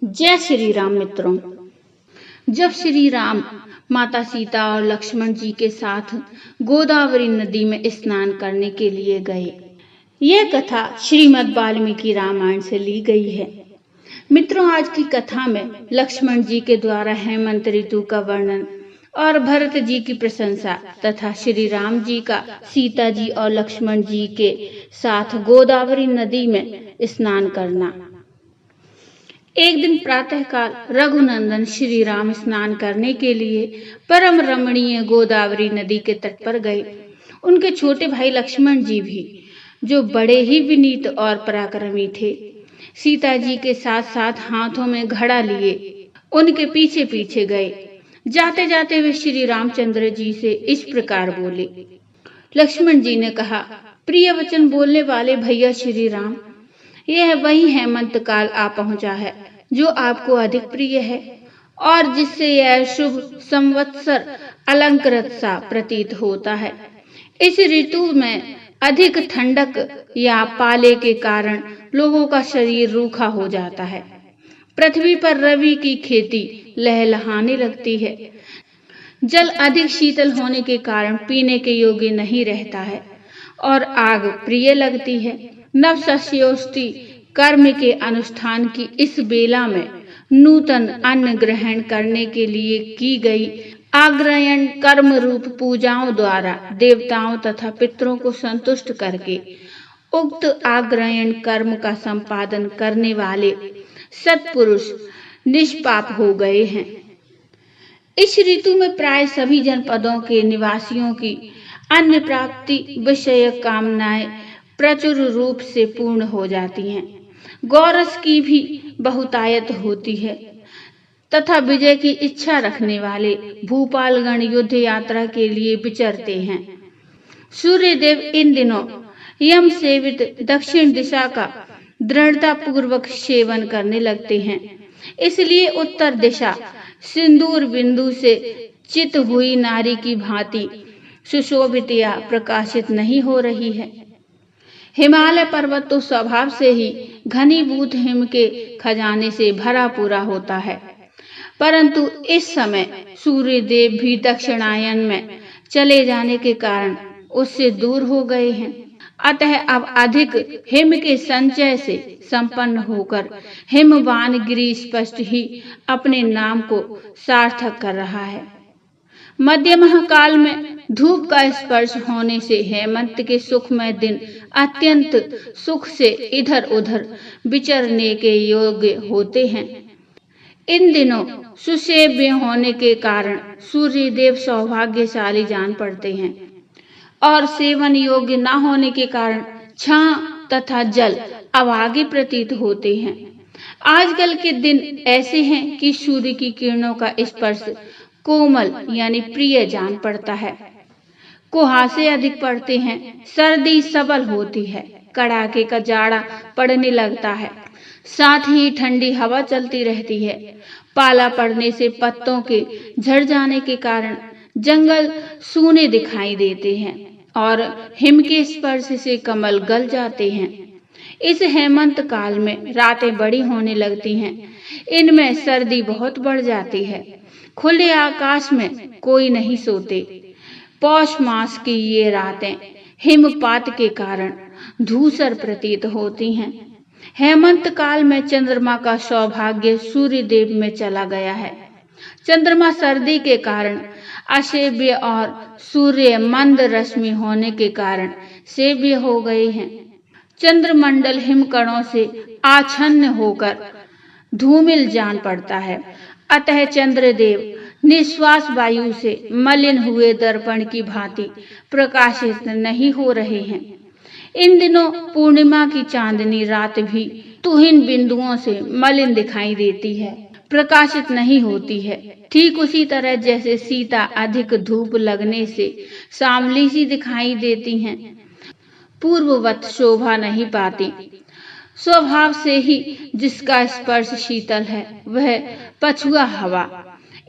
जय श्री राम मित्रों। जब श्री राम माता सीता और लक्ष्मण जी के साथ गोदावरी नदी में स्नान करने के लिए गए, यह कथा श्रीमद् वाल्मीकि रामायण से ली गई है। मित्रों, आज की कथा में लक्ष्मण जी के द्वारा हेमंत ऋतु का वर्णन और भरत जी की प्रशंसा तथा श्री राम जी का सीता जी और लक्ष्मण जी के साथ गोदावरी नदी में स्नान करना। एक दिन प्रातःकाल रघुनंदन श्री राम स्नान करने के लिए परम रमणीय गोदावरी नदी के तट पर गए। उनके छोटे भाई लक्ष्मण जी भी, जो बड़े ही विनीत और पराक्रमी थे, सीता जी के साथ साथ हाथों में घड़ा लिए उनके पीछे पीछे गए। जाते जाते वे श्री रामचंद्र जी से इस प्रकार बोले। लक्ष्मण जी ने कहा, प्रिय वचन बोलने वाले भैया श्री राम, यह वही हेमंत काल आ पहुंचा है जो आपको अधिक प्रिय है और जिससे यह शुभ संवत्सर अलंकृत सा प्रतीत होता है। इस ऋतु में अधिक ठंडक या पाले के कारण लोगों का शरीर रूखा हो जाता है। पृथ्वी पर रवि की खेती लहलहाने लगती है। जल अधिक शीतल होने के कारण पीने के योग्य नहीं रहता है और आग प्रिय लगती है। नवशस्योष्टि कर्म के अनुष्ठान की इस बेला में नूतन अन्न ग्रहण करने के लिए की गई आग्रयण कर्म रूप पूजाओं द्वारा देवताओं तथा पितरों को संतुष्ट करके उक्त आग्रयण कर्म का संपादन करने वाले सत्पुरुष निष्पाप हो गए हैं। इस ऋतु में प्राय सभी जनपदों के निवासियों की अन्न प्राप्ति विषय कामनाएं प्रचुर रूप से पूर्ण हो जाती हैं। गौरस की भी बहुतायत होती है तथा विजय की इच्छा रखने वाले भूपालगण युद्ध यात्रा के लिए विचरते हैं। सूर्यदेव इन दिनों यम सेवित दक्षिण दिशा का दृढ़ता पूर्वक सेवन करने लगते हैं। इसलिए उत्तर दिशा सिंदूर बिंदु से चित हुई नारी की भांति सुशोभित या प्रकाशित नहीं हो रही है। हिमालय पर्वत तो स्वभाव से ही घनीभूत हिम के खजाने से भरा पूरा होता है, परंतु इस समय सूर्य देव भी दक्षिणायन में चले जाने के कारण उससे दूर हो गए हैं। अतः अब अधिक हिम के संचय से संपन्न होकर हिमवान गिरि स्पष्ट ही अपने नाम को सार्थक कर रहा है। मध्यमः काल में धूप का स्पर्श होने से हेमंत के सुखमय दिन अत्यंत सुख से इधर उधर विचरने के योग्य होते हैं। इन दिनों सुसेव्य होने के कारण सूर्यदेव सौभाग्यशाली जान पड़ते हैं और सेवन योग्य न होने के कारण छां तथा जल अभागे प्रतीत होते हैं। आजकल के दिन ऐसे हैं कि सूर्य की किरणों का स्पर्श कोमल यानी प्रिय जान पड़ता है। कुहासे अधिक पड़ते हैं, सर्दी सबल होती है, कड़ाके का जाड़ा पड़ने लगता है, साथ ही ठंडी हवा चलती रहती है। पाला पड़ने से पत्तों के झड़ जाने के कारण जंगल सूने दिखाई देते हैं और हिम के स्पर्श से कमल गल जाते हैं। इस हेमंत काल में रातें बड़ी होने लगती हैं। इनमें सर्दी बहुत बढ़ जाती है। खुले आकाश में कोई नहीं सोते। पौष मास की ये रातें हिमपात के कारण धूसर प्रतीत होती हैं। हेमंत काल में चंद्रमा का सौभाग्य सूर्य देव में चला गया है। चंद्रमा सर्दी के कारण असेव्य और सूर्य मंद रश्मि होने के कारण सेव्य हो गए हैं। चंद्रमंडल हिमकणों से आच्छन्न होकर धूमिल जान पड़ता है। अतः चंद्रदेव निश्वास वायु से मलिन हुए दर्पण की भांति प्रकाशित नहीं हो रहे हैं। इन दिनों पूर्णिमा की चांदनी रात भी तुहिन बिंदुओं से मलिन दिखाई देती है, प्रकाशित नहीं होती है। ठीक उसी तरह जैसे सीता अधिक धूप लगने से सांवली सी दिखाई देती हैं, पूर्ववत शोभा नहीं पाती। स्वभाव से ही जिसका स्पर्श शीतल है वह पछुआ हवा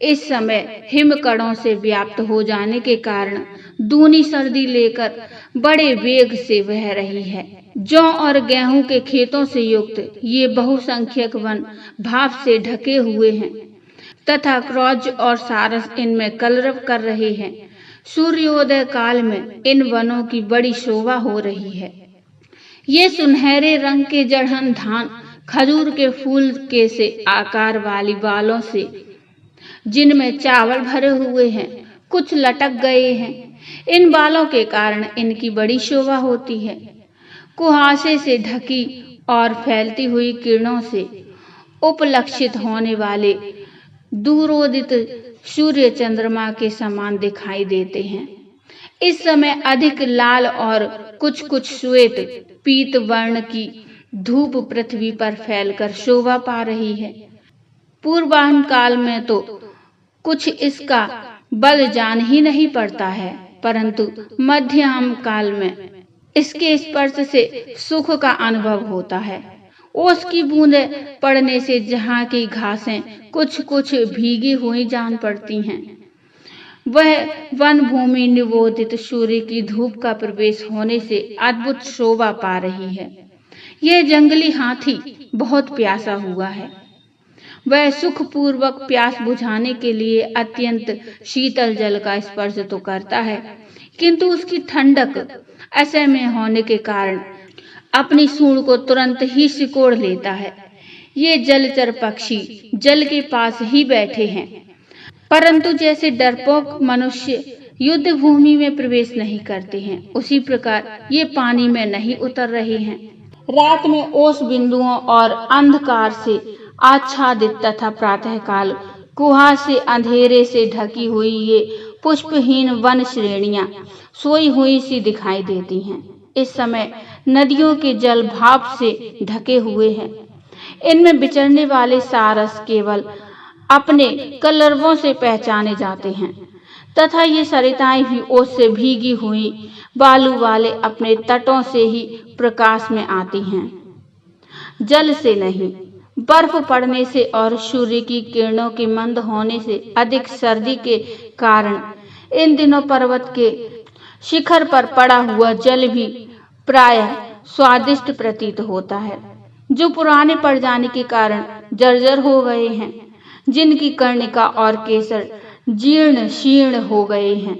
इस समय हिमकणों से व्याप्त हो जाने के कारण दूनी सर्दी लेकर बड़े वेग से बह रही है। जौ और गेहूं के खेतों से युक्त ये बहुसंख्यक वन भाप से ढके हुए हैं तथा क्रौच और सारस इनमें कलरव कर रहे हैं। सूर्योदय काल में इन वनों की बड़ी शोभा हो रही है। ये सुनहरे रंग के जड़हन धान खजूर के फूल के से आकार वाली बालों से, जिनमें चावल भरे हुए हैं, कुछ लटक गए हैं। इन बालों के कारण इनकी बड़ी शोभा होती है। कुहासे से ढकी और फैलती हुई किरणों से उपलक्षित होने वाले दूरोदित सूर्य चंद्रमा के समान दिखाई देते हैं। इस समय अधिक लाल और कुछ कुछ श्वेत पीत वर्ण की धूप पृथ्वी पर फैलकर शोभा पा रही है। पूर्वाह्न काल में तो कुछ इसका बल जान ही नहीं पड़ता है, परंतु मध्याह्न काल में इसके स्पर्श से सुख का अनुभव होता है। ओस की बूंदें पड़ने से जहाँ की घासें कुछ कुछ भीगी हुई जान पड़ती हैं, वह वन भूमि निवोदित सूर्य की धूप का प्रवेश होने से अद्भुत शोभा पा रही है। यह जंगली हाथी बहुत प्यासा हुआ है। वह सुखपूर्वक प्यास बुझाने के लिए अत्यंत शीतल जल का स्पर्श तो करता है, किंतु उसकी ठंडक असहनीय होने के कारण अपनी सूंड को तुरंत ही सिकोड़ लेता है। ये जलचर पक्षी जल के पास ही बैठे हैं, परंतु जैसे डरपोक मनुष्य युद्ध भूमि में प्रवेश नहीं करते हैं, उसी प्रकार ये पानी में नहीं उतर रहे हैं। रात में ओस बिंदुओं और अंधकार से आच्छादित तथा प्रातःकाल कुहासे अंधेरे से ढकी हुई ये पुष्पहीन वन श्रेणियां सोई हुई सी दिखाई देती हैं। इस समय नदियों के जल भाप से ढके हुए हैं। इनमें विचरने वाले सारस केवल अपने कलरवों से पहचाने जाते हैं तथा ये सरिताएं भी ओस से भीगी हुई बालू वाले अपने तटों से ही प्रकाश में आती हैं, जल से नहीं। बर्फ पड़ने से और सूर्य की किरणों के मंद होने से अधिक सर्दी के कारण इन दिनों पर्वत के शिखर पर पड़ा हुआ जल भी प्रायः स्वादिष्ट प्रतीत होता है, जो पुराने पड़ जाने के कारण जर्जर हो गए हैं, जिनकी कर्णिका और केसर जीर्ण शीर्ण हो गए हैं।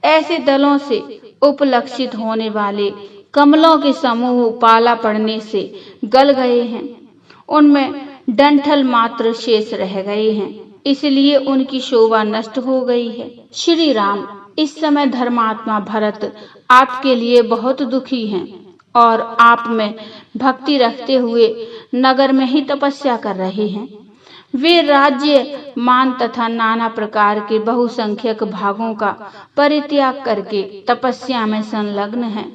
ऐसे दलों से उपलक्षित होने वाले कमलों के समूह पाला पड़ने से गल गए हैं, उनमें डंठल मात्र शेष रह गए हैं, इसलिए उनकी शोभा नष्ट हो गई है। श्री राम, इस समय धर्मात्मा भरत आपके लिए बहुत दुखी हैं और आप में भक्ति रखते हुए नगर में ही तपस्या कर रहे हैं। वे राज्य मान तथा नाना प्रकार के बहुसंख्यक भागों का परित्याग करके तपस्या में संलग्न हैं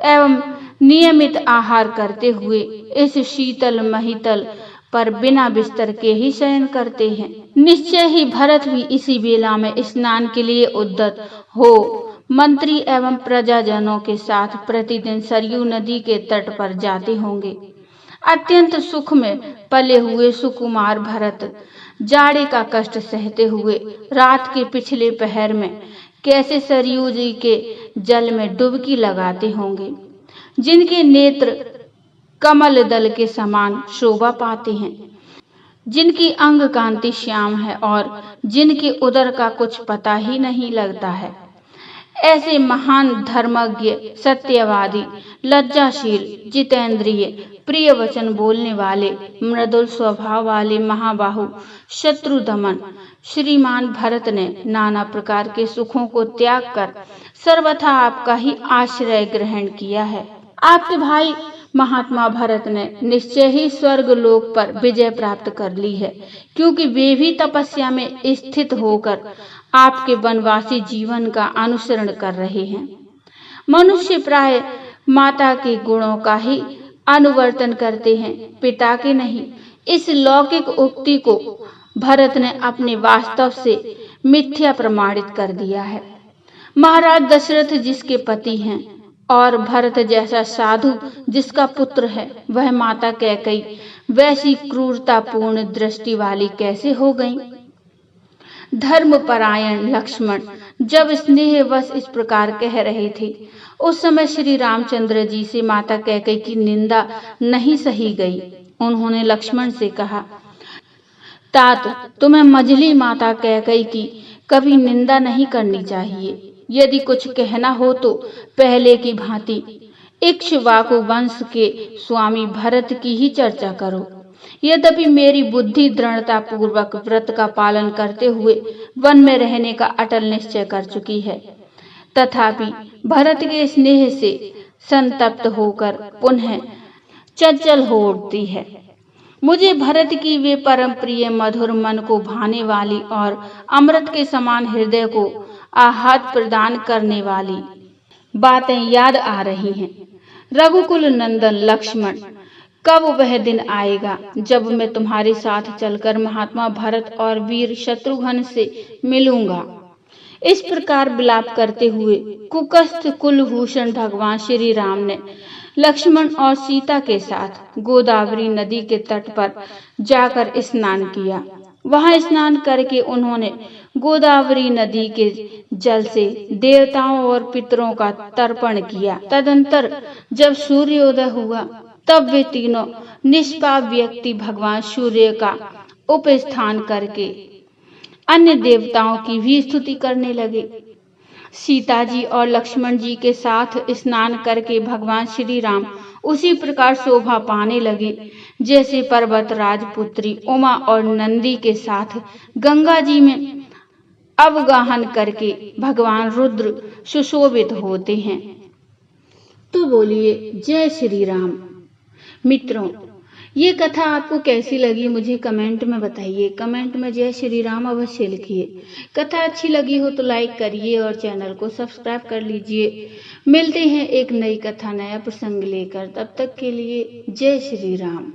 एवं नियमित आहार करते हुए इस शीतल महितल पर बिना बिस्तर के ही शयन करते हैं। निश्चय ही भरत भी इसी बेला में स्नान के लिए उद्यत हो मंत्री एवं प्रजाजनों के साथ प्रतिदिन सरयू नदी के तट पर जाते होंगे। अत्यंत सुख में पले हुए सुकुमार भरत जाड़े का कष्ट सहते हुए रात के पिछले पहर में कैसे सरयू जी के जल में डुबकी लगाते होंगे, जिनके नेत्र कमल दल के समान शोभा पाते हैं, जिनकी अंग कांति श्याम है और जिनके उदर का कुछ पता ही नहीं लगता है। ऐसे महान धर्मज्ञ, सत्यवादी, लज्जाशील, जितेंद्रिय, प्रिय वचन बोलने वाले, मृदुल स्वभाव वाले महाबाहु शत्रु दमन श्रीमान भरत ने नाना प्रकार के सुखों को त्याग कर सर्वथा आपका ही आश्रय ग्रहण किया है। आपके भाई महात्मा भरत ने निश्चय ही स्वर्ग लोक पर विजय प्राप्त कर ली है, क्योंकि वे भी तपस्या में स्थित होकर आपके वनवासी जीवन का अनुसरण कर रहे हैं। मनुष्य प्राय माता के गुणों का ही अनुवर्तन करते हैं, पिता के नहीं। इस लौकिक उक्ति को भरत ने अपने वास्तव से मिथ्या प्रमाणित कर दिया है। महाराज दशरथ जिसके पति हैं और भरत जैसा साधु जिसका पुत्र है, वह माता कैकेयी वैसी क्रूरतापूर्ण दृष्टि वाली कैसे हो गई। धर्मपरायण लक्ष्मण जब स्नेहवश इस प्रकार कह रहे थे, उस समय श्री रामचंद्र जी से माता कैकेयी की निंदा नहीं सही गई। उन्होंने लक्ष्मण से कहा, तात, तुम्हें मझली माता कैकेयी की कभी निंदा नहीं करनी चाहिए। यदि कुछ कहना हो तो पहले की भांति इक्ष्वाकु वंश के स्वामी भरत की ही चर्चा करो। यद्यपि मेरी बुद्धि दृढ़ता पूर्वक व्रत का पालन करते हुए वन में रहने का अटल निश्चय कर चुकी है, तथापि भरत के स्नेह से संतप्त होकर पुनः चंचल हो उठती है। मुझे भरत की वे परम प्रिय मधुर मन को भाने वाली और अमृत के समान हृदय को आहत प्रदान करने वाली बातें याद आ रही हैं। रघुकुल नंदन लक्ष्मण, कब वह दिन आएगा जब मैं तुम्हारे साथ चलकर महात्मा भरत और वीर शत्रुघ्न से मिलूंगा। इस प्रकार विलाप करते हुए कुकस्थ कुलभूषण भगवान श्री राम ने लक्ष्मण और सीता के साथ गोदावरी नदी के तट पर जाकर स्नान किया। वहां स्नान करके उन्होंने गोदावरी नदी के जल से देवताओं और पितरों का तर्पण किया। तदंतर जब सूर्योदय हुआ तब वे तीनों निष्पाप व्यक्ति भगवान सूर्य का उपस्थान करके अन्य देवताओं की भी स्तुति करने लगे। सीता जी और लक्ष्मण जी के साथ स्नान करके भगवान श्री राम उसी प्रकार शोभा पाने लगे जैसे पर्वत राजपुत्री उमा और नंदी के साथ गंगा जी में अवगाहन करके भगवान रुद्र सुशोभित होते हैं। तो बोलिए जय श्री राम। मित्रों, ये कथा आपको कैसी लगी मुझे कमेंट में बताइए। कमेंट में जय श्री राम अवश्य लिखिए। कथा अच्छी लगी हो तो लाइक करिए और चैनल को सब्सक्राइब कर लीजिए। मिलते हैं एक नई कथा नया प्रसंग लेकर, तब तक के लिए जय श्री राम।